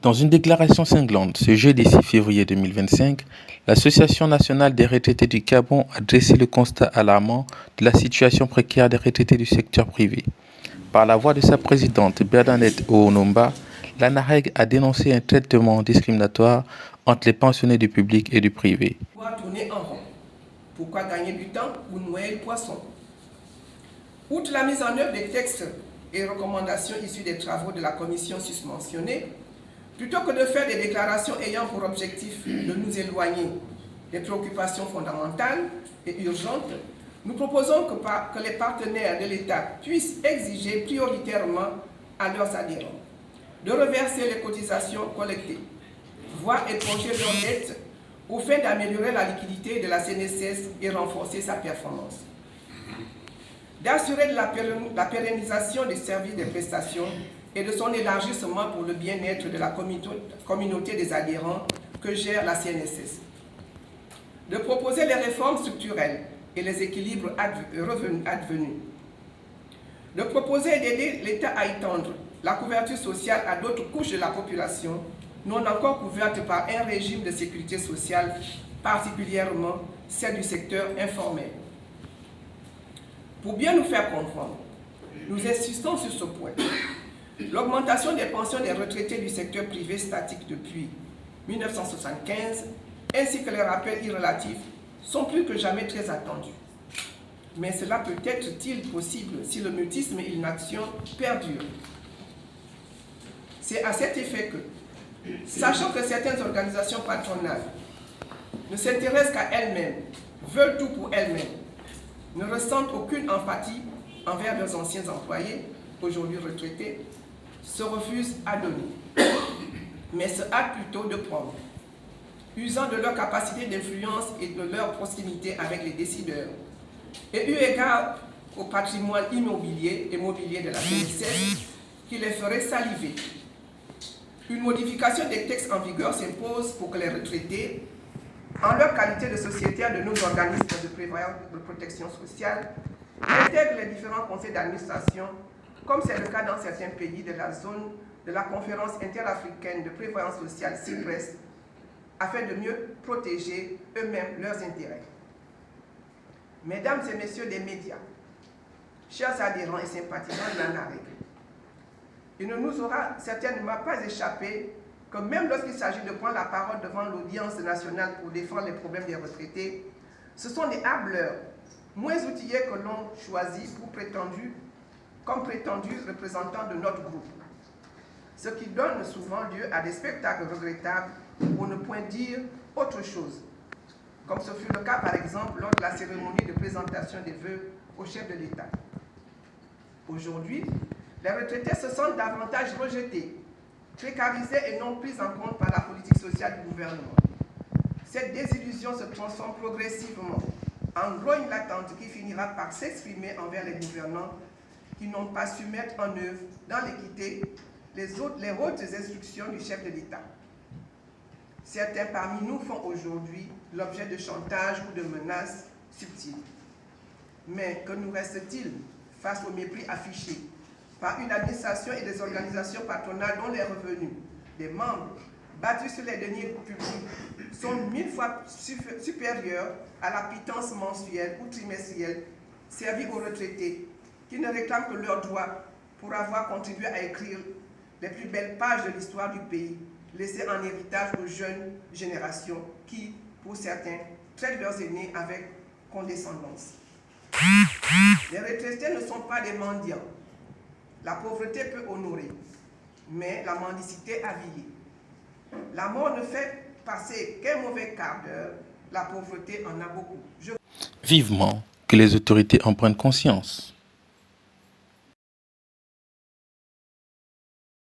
Dans une déclaration cinglante, ce jeudi 6 février 2025, l'Association nationale des retraités du Gabon a dressé le constat alarmant de la situation précaire des retraités du secteur privé. Par la voix de sa présidente Bernadette Onomba, l'ANAREG a dénoncé un traitement discriminatoire entre les pensionnés du public et du privé. Pourquoi tourner en rond? Pourquoi gagner du temps ou noyer le poisson? Outre la mise en œuvre des textes et recommandations issues des travaux de la commission susmentionnée, plutôt que de faire des déclarations ayant pour objectif de nous éloigner des préoccupations fondamentales et urgentes, nous proposons que les partenaires de l'État puissent exiger prioritairement à leurs adhérents de reverser les cotisations collectées, voire éponger leurs dettes au fin d'améliorer la liquidité de la CNSS et renforcer sa performance, d'assurer la pérennisation des services de prestations et de son élargissement pour le bien-être de la communauté des adhérents que gère la CNSS, de proposer les réformes structurelles et les équilibres advenus, de proposer d'aider l'État à étendre la couverture sociale à d'autres couches de la population non encore couvertes par un régime de sécurité sociale, particulièrement celle du secteur informel. Pour bien nous faire comprendre, nous insistons sur ce point. L'augmentation des pensions des retraités du secteur privé statique depuis 1975, ainsi que les rappels irrelatifs, sont plus que jamais très attendus. Mais cela peut être-il possible si le mutisme et l'inaction perdurent? C'est à cet effet que, sachant que certaines organisations patronales ne s'intéressent qu'à elles-mêmes, veulent tout pour elles-mêmes, ne ressentent aucune empathie envers leurs anciens employés, aujourd'hui retraités, se refusent à donner, mais se hâtent plutôt de prendre, usant de leur capacité d'influence et de leur proximité avec les décideurs, et eu égard au patrimoine immobilier et mobilier de la CNSS qui les ferait saliver. Une modification des textes en vigueur s'impose pour que les retraités, en leur qualité de sociétaires de nos organismes de prévoyance de protection sociale, intègrent les différents conseils d'administration, comme c'est le cas dans certains pays de la zone de la conférence interafricaine de prévoyance sociale CIPRES, afin de mieux protéger eux-mêmes leurs intérêts. Mesdames et messieurs des médias, chers adhérents et sympathisants de l'ANAREG, il ne nous aura certainement pas échappé que même lorsqu'il s'agit de prendre la parole devant l'audience nationale pour défendre les problèmes des retraités, ce sont des hableurs moins outillés que l'on choisit comme prétendus représentants de notre groupe, ce qui donne souvent lieu à des spectacles regrettables pour ne point dire autre chose, comme ce fut le cas par exemple lors de la cérémonie de présentation des vœux au chef de l'État. Aujourd'hui, les retraités se sentent davantage rejetés, précarisés et non pris en compte par la politique sociale du gouvernement. Cette désillusion se transforme progressivement en grogne latente qui finira par s'exprimer envers les gouvernants qui n'ont pas su mettre en œuvre, dans l'équité, les hautes instructions du chef de l'État. Certains parmi nous font aujourd'hui l'objet de chantage ou de menaces subtiles. Mais que nous reste-t-il face au mépris affiché par une administration et des organisations patronales dont les revenus des membres battus sur les deniers publics sont 1000 fois supérieurs à la pitance mensuelle ou trimestrielle servie aux retraités qui ne réclament que leurs droits pour avoir contribué à écrire les plus belles pages de l'histoire du pays, laissées en héritage aux jeunes générations qui, pour certains, traitent leurs aînés avec condescendance. Les retraités ne sont pas des mendiants. La pauvreté peut honorer, mais la mendicité avilie. La mort ne fait passer qu'un mauvais quart d'heure, la pauvreté en a beaucoup. Vivement que les autorités en prennent conscience.